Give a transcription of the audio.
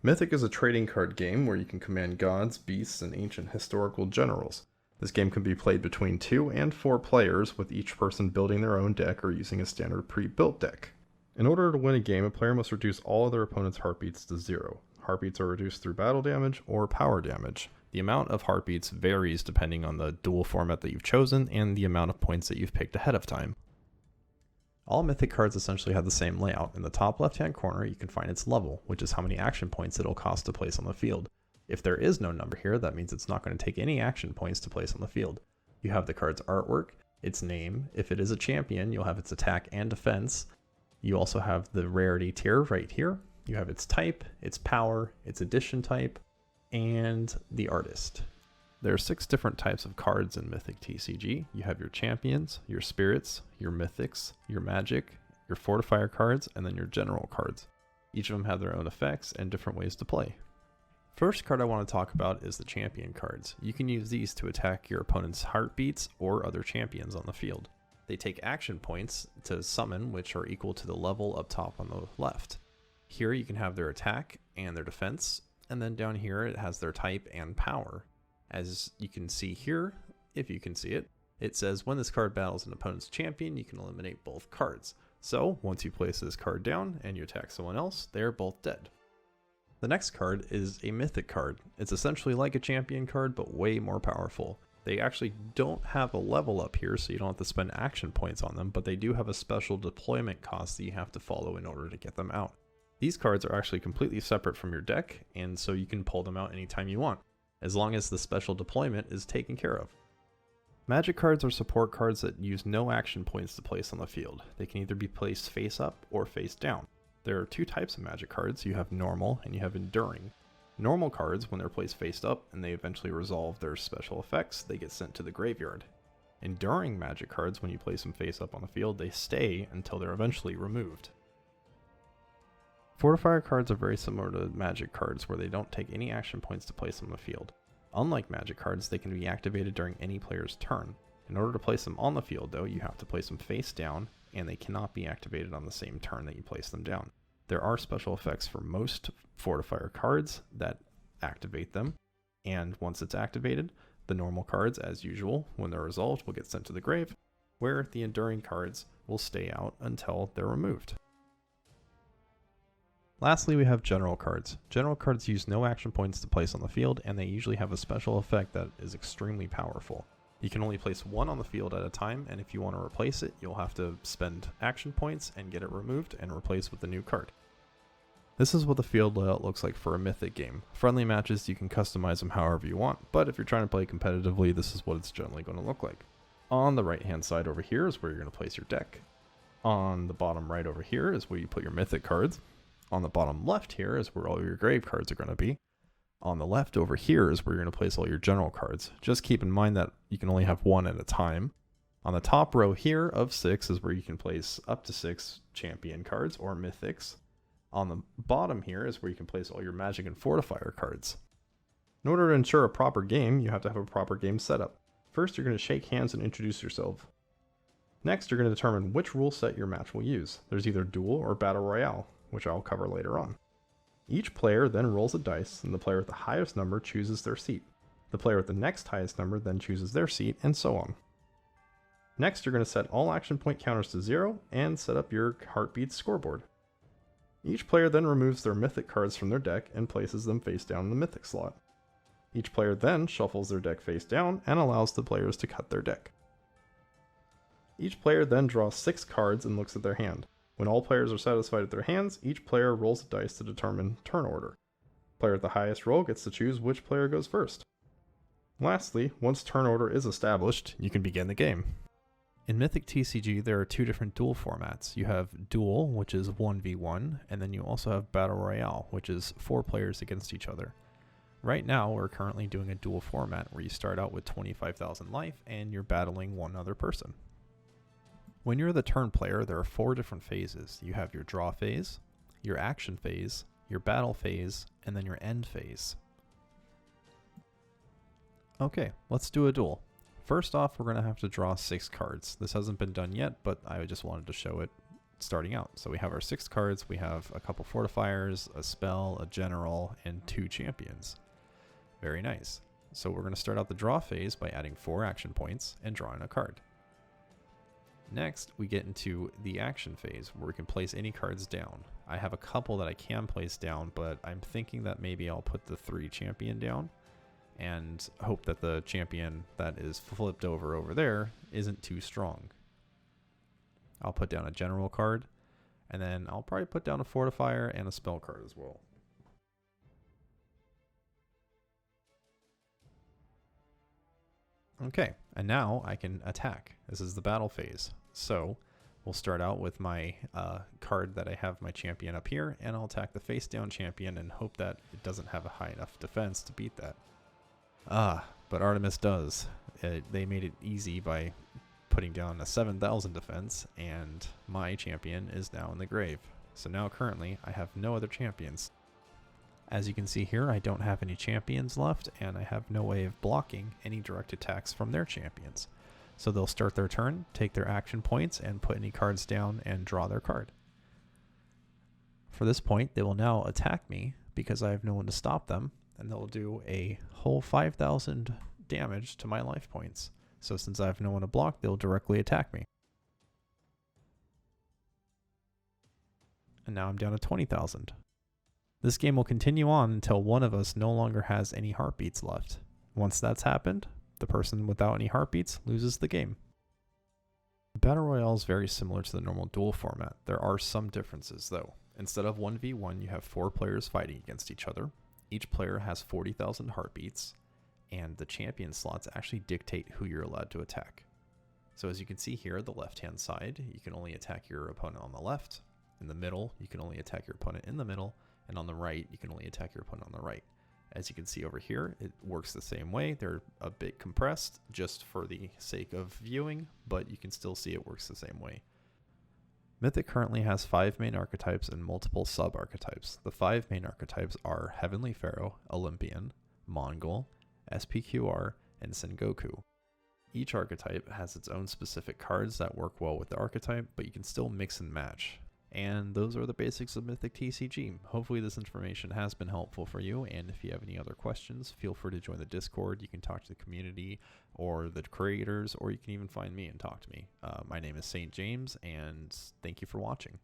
Mythik is a trading card game where you can command gods, beasts, and ancient historical generals. This game can be played between 2 and 4 players, with each person building their own deck or using a standard pre-built deck. In order to win a game, a player must reduce all of their opponent's heartbeats to 0. Heartbeats are reduced through battle damage or power damage. The amount of heartbeats varies depending on the duel format that you've chosen and the amount of points that you've picked ahead of time. All Mythik cards essentially have the same layout. In the top left-hand corner, you can find its level, which is how many action points it'll cost to place on the field. If there is no number here, that means it's not going to take any action points to place on the field. You have the card's artwork, its name. If it is a champion, you'll have its attack and defense. You also have the rarity tier right here. You have its type, its power, its edition type, and the artist. There are 6 different types of cards in Mythik TCG. You have your champions, your spirits, your mythics, your magic, your fortifier cards, and then your general cards. Each of them have their own effects and different ways to play. First card I want to talk about is the champion cards. You can use these to attack your opponent's heartbeats or other champions on the field. They take action points to summon, which are equal to the level up top on the left. Here you can have their attack and their defense, and then down here it has their type and power. As you can see here, if you can see it, it says when this card battles an opponent's champion, you can eliminate both cards. So once you place this card down and you attack someone else, they are both dead. The next card is a Mythik card. It's essentially like a champion card, but way more powerful. They actually don't have a level up here, so you don't have to spend action points on them, but they do have a special deployment cost that you have to follow in order to get them out. These cards are actually completely separate from your deck, and so you can pull them out anytime you want, as long as the special deployment is taken care of. Magic cards are support cards that use no action points to place on the field. They can either be placed face up or face down. There are 2 types of magic cards. You have normal and you have enduring. Normal cards, when they're placed face up and they eventually resolve their special effects, they get sent to the graveyard. Enduring magic cards, when you place them face up on the field, they stay until they're eventually removed. Fortifier cards are very similar to magic cards, where they don't take any action points to place on the field. Unlike magic cards, they can be activated during any player's turn. In order to place them on the field though, you have to place them face down, and they cannot be activated on the same turn that you place them down. There are special effects for most fortifier cards that activate them, and once it's activated, the normal cards, as usual, when they're resolved, will get sent to the grave, where the enduring cards will stay out until they're removed. Lastly, we have general cards. General cards use no action points to place on the field, and they usually have a special effect that is extremely powerful. You can only place 1 on the field at a time, and if you want to replace it, you'll have to spend action points and get it removed and replaced with a new card. This is what the field layout looks like for a Mythik game. Friendly matches, you can customize them however you want, but if you're trying to play competitively, this is what it's generally going to look like. On the right hand side over here is where you're going to place your deck. On the bottom right over here is where you put your Mythik cards. On the bottom left here is where all your grave cards are going to be. On the left over here is where you're going to place all your general cards. Just keep in mind that you can only have 1 at a time. On the top row here of 6 is where you can place up to 6 champion cards or mythics. On the bottom here is where you can place all your magic and fortifier cards. In order to ensure a proper game, you have to have a proper game setup. First, you're going to shake hands and introduce yourself. Next, you're going to determine which rule set your match will use. There's either duel or battle royale, which I'll cover later on. Each player then rolls a dice, and the player with the highest number chooses their seat. The player with the next highest number then chooses their seat, and so on. Next, you're going to set all action point counters to 0 and set up your heartbeat scoreboard. Each player then removes their Mythik cards from their deck and places them face down in the Mythik slot. Each player then shuffles their deck face down and allows the players to cut their deck. Each player then draws 6 cards and looks at their hand. When all players are satisfied with their hands, each player rolls a dice to determine turn order. Player with the highest roll gets to choose which player goes first. Lastly, once turn order is established, you can begin the game. In Mythik TCG, there are 2 different duel formats. You have Duel, which is 1v1, and then you also have Battle Royale, which is 4 players against each other. Right now, we're currently doing a duel format where you start out with 25,000 life and you're battling one other person. When you're the turn player, there are 4 different phases. You have your draw phase, your action phase, your battle phase, and then your end phase. Okay, let's do a duel. First off, we're going to have to draw 6 cards. This hasn't been done yet, but I just wanted to show it starting out. So we have our 6 cards, we have a couple fortifiers, a spell, a general, and 2 champions. Very nice. So we're going to start out the draw phase by adding 4 action points and drawing a card. Next, we get into the action phase where we can place any cards down. I have a couple that I can place down, but I'm thinking that maybe I'll put the 3 champion down and hope that the champion that is flipped over there isn't too strong. I'll put down a general card, and then I'll probably put down a fortifier and a spell card as well. Okay, and now I can attack. This is the battle phase. So we'll start out with my card that I have my champion up here, and I'll attack the face down champion and hope that it doesn't have a high enough defense to beat that. But Artemis does. They made it easy by putting down a 7,000 defense, and my champion is now in the grave. So now currently I have no other champions. As you can see here, I don't have any champions left, and I have no way of blocking any direct attacks from their champions. So they'll start their turn, take their action points, and put any cards down and draw their card. For this point, they will now attack me because I have no one to stop them, and they'll do a whole 5,000 damage to my life points. So since I have no one to block, they'll directly attack me. And now I'm down to 20,000. This game will continue on until one of us no longer has any heartbeats left. Once that's happened, the person without any heartbeats loses the game. The Battle Royale is very similar to the normal duel format. There are some differences though. Instead of 1v1, you have 4 players fighting against each other. Each player has 40,000 heartbeats, and the champion slots actually dictate who you're allowed to attack. So as you can see here, the left-hand side, you can only attack your opponent on the left. In the middle, you can only attack your opponent in the middle. And on the right, you can only attack your opponent on the right. As you can see over here, it works the same way. They're a bit compressed just for the sake of viewing, but you can still see it works the same way. Mythik currently has 5 main archetypes and multiple sub-archetypes. The 5 main archetypes are Heavenly Pharaoh, Olympian, Mongol, SPQR, and Sengoku. Each archetype has its own specific cards that work well with the archetype, but you can still mix and match. And those are the basics of Mythik TCG. Hopefully this information has been helpful for you, and if you have any other questions, feel free to join the Discord. You can talk to the community or the creators, or you can even find me and talk to me. My name is St. James, and thank you for watching.